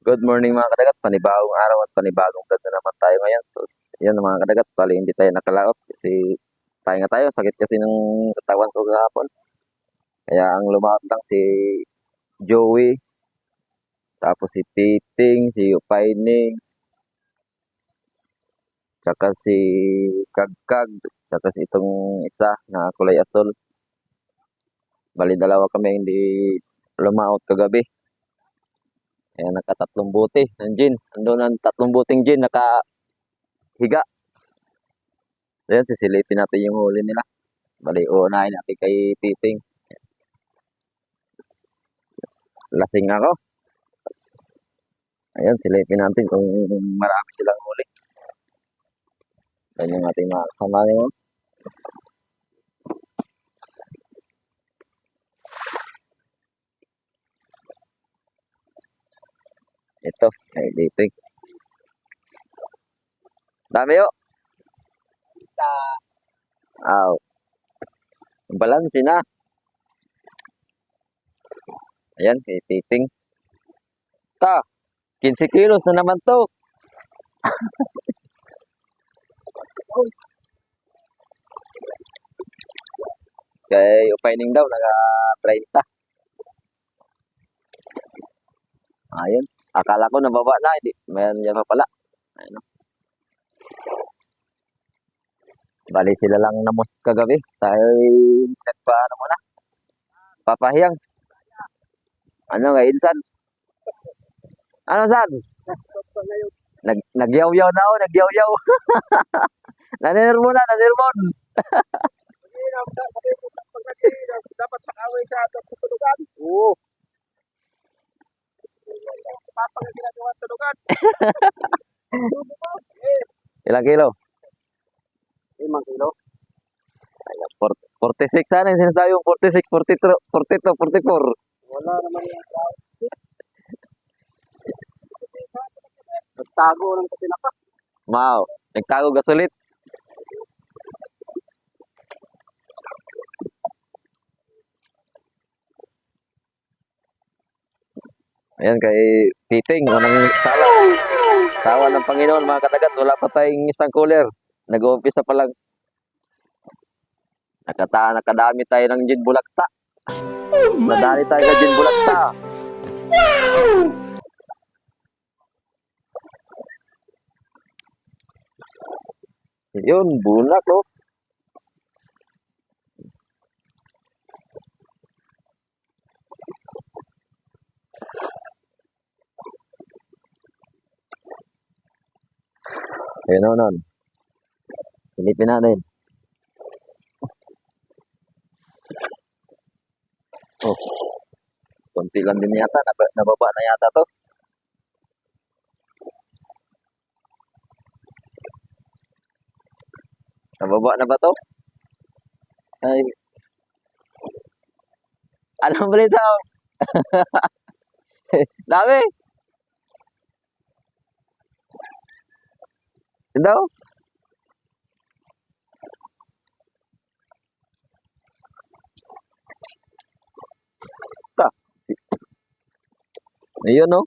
Good morning mga kadagat, panibagong araw at panibagong vlog na naman tayo ngayon. So, yan mga kadagat, bali hindi tayo nakalaot kasi tayo, sakit kasi ng katawan ko kahapon. Kaya ang lumaot lang si Joey, tapos si Titing, si Upaining, tsaka si Kagkag, tsaka si itong isa na kulay asol. Bali dalawa kami hindi lumaot kagabi. Kaya nakatatlong buti ng gin. Ando ng tatlong buting gin nakahiga. Ayan, sisilipin natin yung huli nila. Bali, uunahin natin kay Titing. Lasing ako. Ayan, silipin natin kung marami silang huli. Ayan yung ating mga kasama nyo. Ito, kay Titing. Dami yun. Aw. Balansi na. Ayan, kay Titing. 15 kilos na naman to. Kay Upaining daw, naka-30. Ayun. Akala ko nababa na, hindi. Mayroon niya pa pala. Ayun. Bali sila lang namos kagabi. Tayo nagpaano muna. Papahiyang. Ano nga, Insan? Ano, San? Nagyaw-yaw na ako, nagyaw-yaw. Nanirmo. Dapat makaway sa tulugan. Oo. Papang ginagawa sa tulugan. Ilang kilo? 5 kilo. 46 sana yung sinasabi yung 46, 42, 42, 44. Wala naman yung tao. Nagtago ng patinakas. Wow, nagtago gasulit. Ayan kay Titing, unang sawa. Sawa ng Panginoon mga katagat, wala pa tayong isang cooler. Nag-uumpisa pa lang. Nakadami tayo ng gin bulakta. Nadali tayo ng gin bulakta. Yun, bulak oh. Ayun o nun. Silipin natin. Oh, konti lang din yata. Nababa na yata to. Nababa na ba to? Ay. Anong balita? Dami. Yun daw. Ayun no.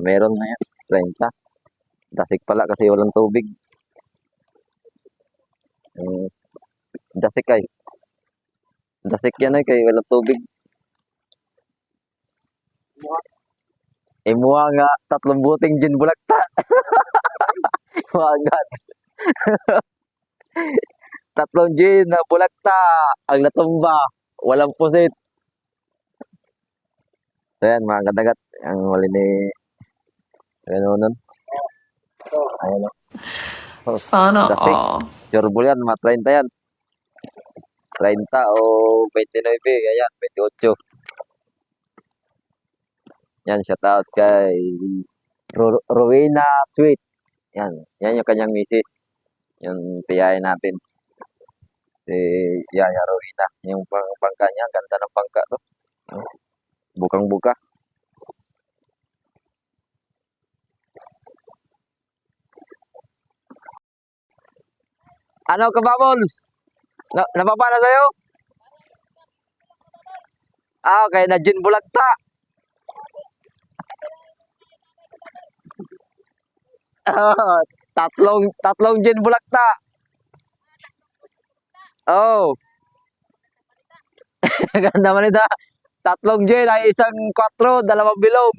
Meron na yan. 30. Dasik pala kasi walang tubig. Dasik ay. Dasik yan ay kay walang tubig. Imuha nga 3 buting gin bulakta. Wagad. 3 gin na bulakta. Ang natumba. Walang pusit. So yan mga kadagat. Ang huli ni Renonon. Ayun o. Sana Dasik. all. Sureball yan. Mga 30 yan. 30 o 29. Ayan. 28. Yan. Shout out kay Rowena Sweet. Yan. Yan yung kanyang misis. Yung tiyahin natin. Si Yaya Rowena. Yung pangka niya. Ganda ng pangka to. Bukang-buka. Ano ka ba, Bols? Nababa na sa'yo? Okay. Na gin bulagta. Ah, tatlong gin bulakta. Oh, ganda man ito. Tatlong gin ay isang 4, dalawang bilog.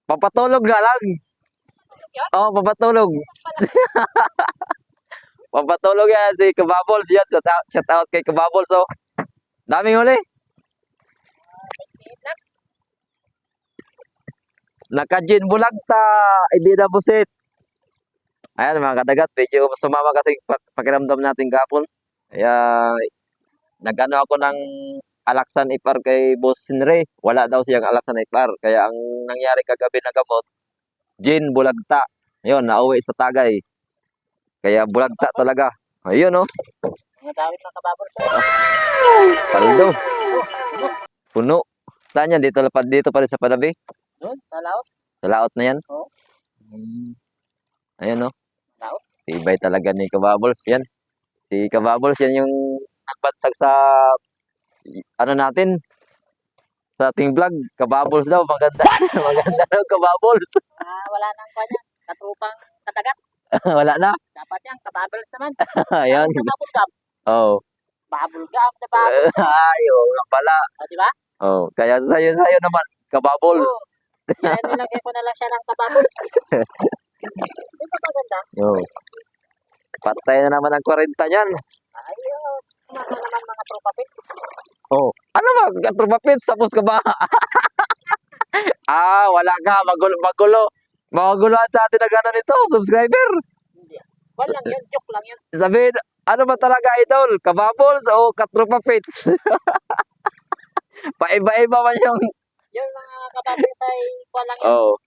Papatulog na lang. Oh, papatulog. Papatulog yan si Kababols. Yan, shout out kay Kababols. Oh. Daming huli. Naka-gin bulagta. Hindi na busit. Ayan mga kadagat, medyo sumama kasi pakiramdam natin kapon. Kaya nagano ako ng Alaksan Ipar kay Boss Henry. Wala daw siyang Alaksan Ipar. Kaya ang nangyari kagabi na gamot, gin bulagta. Ayun, nauwi sa Tagay. Kaya bulagta talaga. Ayun oh, Mga dawit ng kababol sa paldo. Puno. Saan yan? Dito pa rin sa panabi. doon, sa laot. Sa laot na yan. Oo. Ayun oh. Laot. Ibay talaga ni Kababols. Yan. Si Kababols, yan yung nagbansag sa ano natin, sa ating vlog. Kababols daw. Maganda. Maganda daw Kababols. Wala nang kanya. Katrupang katagat. Wala na. Dapat yan, kababol naman. Ayan. Kababol gam. Oh. Babul gam na babul. Ay, oo nga pala. Di ba? Oh, kaya sa'yo naman, Kababols. Oo. Kaya nilagay ko na lang siya ng kababol. Di ba maganda? Oh. Patay na naman ang 40 niyan. Ay, kumaka naman mga tropa pit. Oh. Ano ba? Katropa Pits, tapos ka ba? Wala ka. Maguluhan sa atin na gano'n ito, subscriber. Hindi. Wala lang yun, joke lang yun. Sabihin, ano ba talaga idol? Kababols o Katropa Pits? Paiba-iba man yung... Yung mga kababol sa wala lang yun. Oh.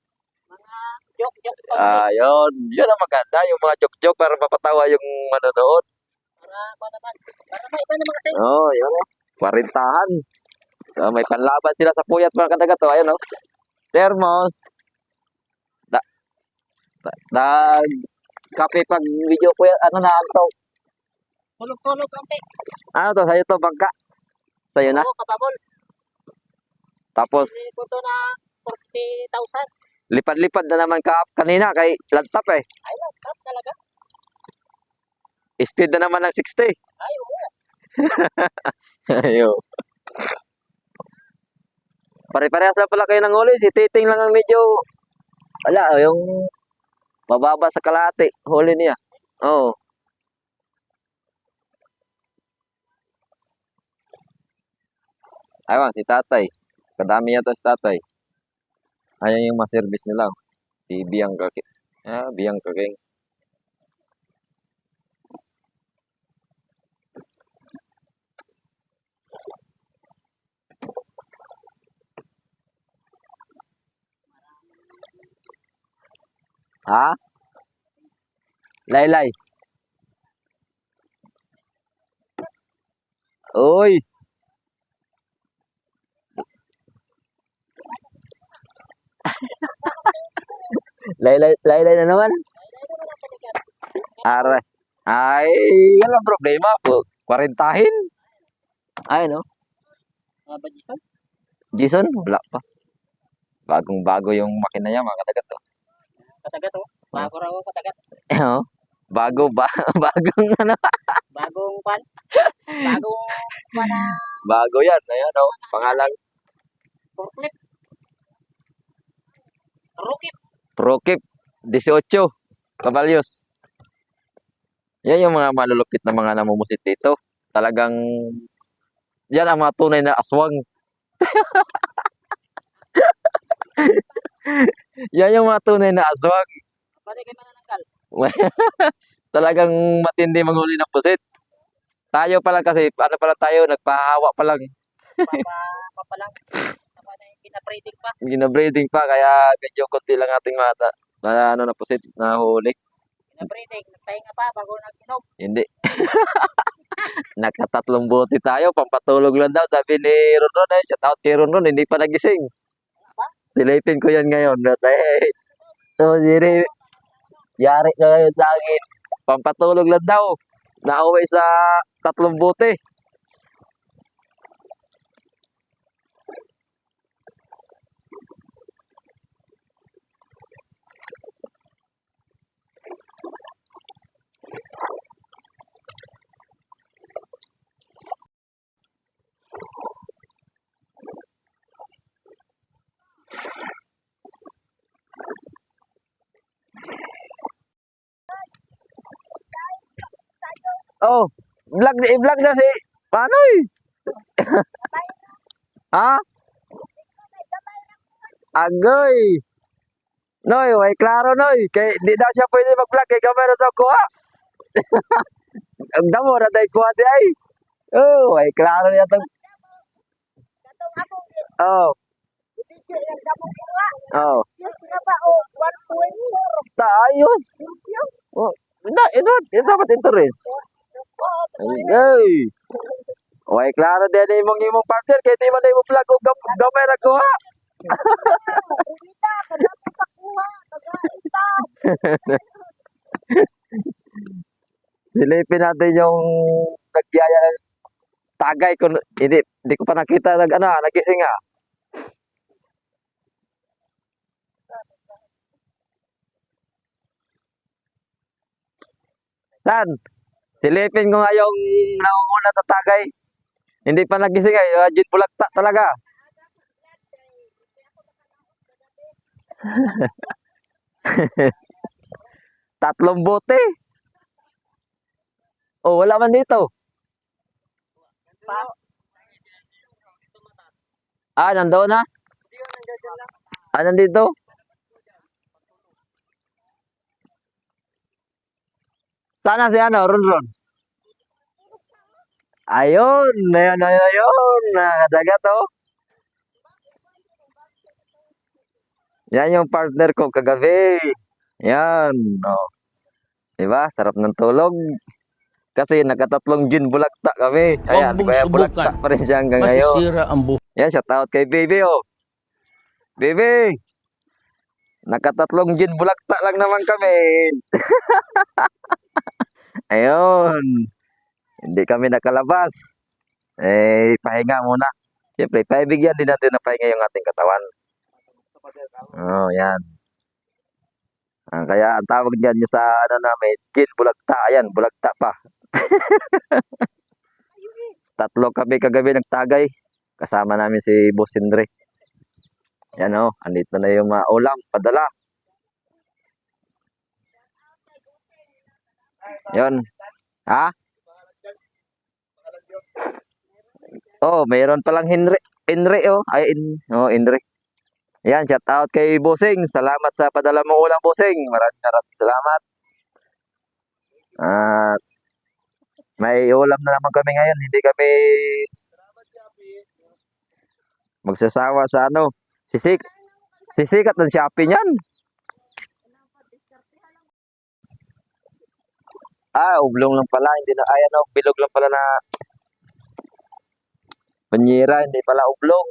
Mga joke pa. Yun. Yun ang maganda. Yung mga joke-joke para mapatawa yung manonood. Para ba naman? Para maiba naman kasi. Oh, yun o. 40-han. So, may panlaban sila sa puyat mga kadagat. Oh, ayun o. Thermos. Kape pag video po yan. Ano na to? Tulog-tulog ang pit. Ano to? Sa'yo to, bangka. Sa'yo na. Oo, kababol. Tapos, Kasi ko to na 40,000. lipad-lipad na naman ka kanina kay lagtap eh. Ay, laptop talaga. Speed na naman ng 60. Ay, oo. Ayo. Pare-parehas na pala kayo ng huli. Si Titing lang ang medyo, wala, yung mababa sa kalahati. Huli niya. Oo. Ayun, si Tatay. Kadami yata si Tatay. Ayan yung mga service nila. Si Bianca. Bianca King. Ha? Laylay. Uy. Laylay na naman. Aras. Ay, yan ang problema po. 40-hin. Ay, no? Mga ba, Jason? Jason, wala pa. Bagong-bago yung makina niya, mga kadagat. Oh. Katagat, oh. Bago raw ako katagat. Oh, bagong ano, Bagong pan. Bagong pan na bago yan. Ayan, oh. Pangalan, forklift. Rookie. Prokip 18 Caballos. Yan yung mga malulupit na mga namumusit dito. Talagang, yan ang mga tunay na aswang. Yan yung mga tunay na aswang. Pwede kayo manananggal. Talagang matindi manghuli ng pusit. Tayo pa lang kasi, ano pala tayo, nagpahawa pa lang. Pa lang. Tama na yung pinabreeding pa. Ginabreeding pa, kaya medyo konti lang ating mata. Na ano na pusit, na huli. Pinabreeding. Nagpahinga pa bago nag-inom. Hindi. Nakatatlong bote tayo, pampatulog lang daw. Sabi ni Ronron, shout out kay Ronron, hindi pa nagising. Silipin ko yan ngayon. Siri, yari ka ngayon sa akin. Pampatulog lang daw. Nauwi sa 3 bote. Oh, i-vlog na si Panoy. Ha? Agoy. Noy, way klaro noy. Kay di daw siya pwede mag-vlog kay kamera daw kuha. Ang damo na day kuha di ay. Oh, way klaro niya tong. Katong ako, Oh, video yung damong kuha. oh. Yes na ba o 1.4 Taayos. views? Oh, ito dapat interest. Ay. Way klaro din imong partner kay di man na imong vlog og gamay ra kuha. Umita, kadamong pakuha, kagaita. Silipin natin yung nagyaya ng tagay ko. Hindi ko pa nakita nagising ah. San? Silipin ko nga yung naunguna sa tagay. Hindi pa nagising ay. Jin bulagta talaga. Tatlong bote. Oh, wala man dito. Ah, nandoon na? Ah, nandito? Sana si ano, Ron. Ayun, ayun. Nakadagat oh. Yan yung partner ko kagabi. Yan, oh. Diba? Sarap ng tulog. Kasi nakatatlong gin bulagta kami. Huwag Ayan, mong kaya subukan. bulagta pa rin siya hanggang ngayon. Masisira ang buhay. Yan, shout out kay Baby oh. Baby! Nakatatlong gin bulagta lang naman kami. Ayun. Hindi kami nakalabas. Eh, pahinga muna. Siyempre, paibigyan din natin ng pahinga yung ating katawan. Oh, yan. Kaya ang tawag niyan sa ano namin, gin bulagta. Ayan, bulagta pa. Tatlo kami kagabi nagtagay. Kasama namin si Boss Andre. Yan oh, andito na yung mga ulam, padala. Yon. Ha? Oh, mayroon palang Henry oh. Henry. Yan, shout out kay Bossing. Salamat sa padala mong ulam, Bossing. Maraming salamat. At may ulam na naman kami ngayon. Hindi kami magsasawa sa ano. Sisikat ng Shopee niyan. Ah, ublong lang pala. Hindi na, ay ano, bilog lang pala na banyera. Hindi pala ublong.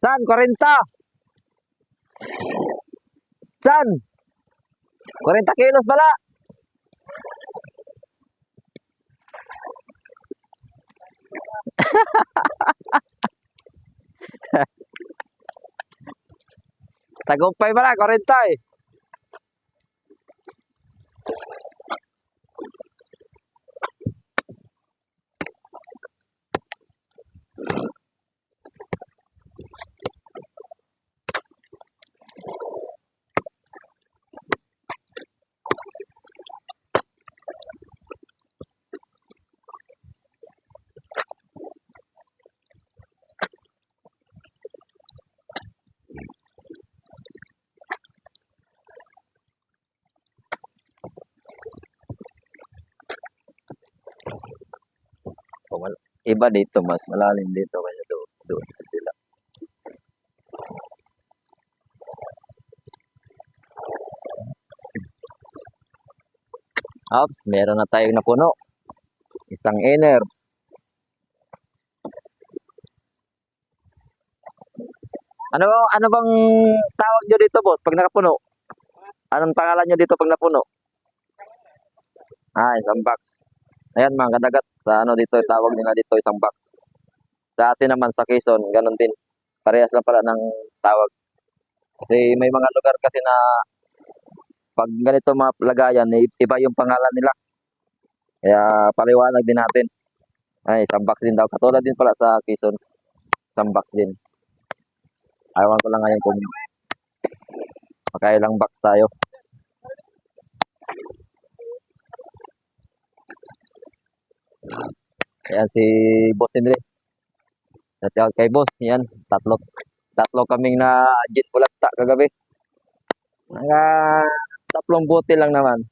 San? 40? San? 40 kilos pala. Tagumpay pala, 40 eh. Iba dito, mas malalim dito kaya doon sa sila. Ops, meron na tayong napuno. Isang inner. Ano bang tawag nyo dito, boss, pag nakapuno? Anong pangalan nyo dito pag napuno? Ah, isang box. Ayan mga kadagat, sa ano dito, tawag nila dito isang box. Sa atin naman sa Quezon, ganun din. Parehas lang pala ng tawag. Kasi may mga lugar kasi na pag ganito mga lagayan, iba yung pangalan nila. Kaya paliwanag din natin. Ay, isang box din daw. Katulad din pala sa Quezon, isang box din. Ayawan ko lang ngayon kung makailang box tayo. Ayan si Boss Henry. Natawag kay Boss. Yan, tatlo kaming na jet bulagta kagabi. Mga tatlong bote lang naman.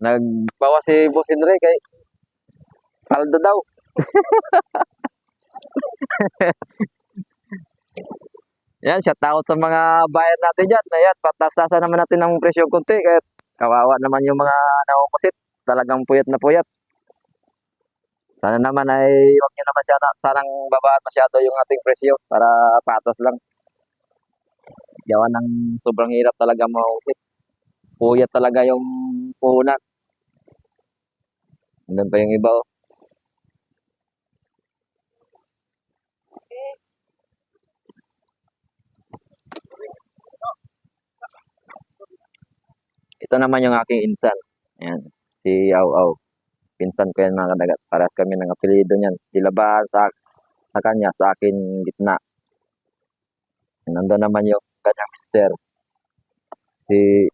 Nagbawa si Boss Henry kay paldo daw. Yan, shout out sa mga buyer natin dyan. Ayan, patasasan naman natin ng presyo konti. Kaya kawawa naman yung mga naukusit. Talagang puyat na puyat. Sana naman ay huwag nyo naman siya sanang babaan masyado yung ating presyo para patos lang. Gawa ng sobrang hirap talaga mauusit. Puyat talaga yung puhunan. Doon pa yung iba oh. Ito naman yung aking insan. Ayan, si Au Au. Pinsan ko yan mga kadagat. Paras kami ng apelido niyan. Dilabahan sa kanya, sa akin gitna. Nandun naman yung kanyang mister. Si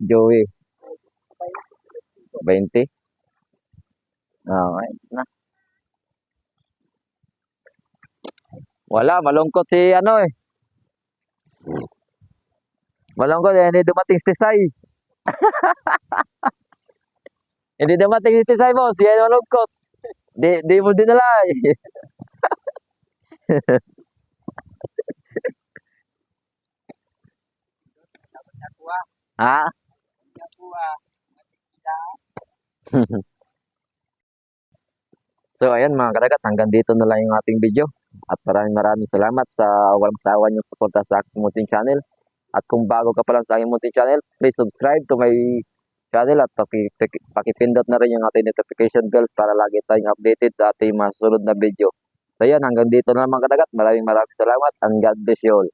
Joey. 20. Okay na. Wala, malungkot si ano eh. Malungkot eh, hindi dumating si Tisay. Hindi dumating si Tisay boss, yan malungkot. Di mo dinala eh. Ha? So ayan mga kadagat, hanggang dito na lang yung ating video. At maraming salamat sa walang sawa niyong suporta sa aking munting channel. At kung bago ka pa lang sa aking munting channel, please subscribe to my channel at pakipindot na rin yung ating notification bells para lagi tayong updated sa ating mga susunod na video. So yan, hanggang dito na lang mga kadagat. Maraming salamat and God bless you all.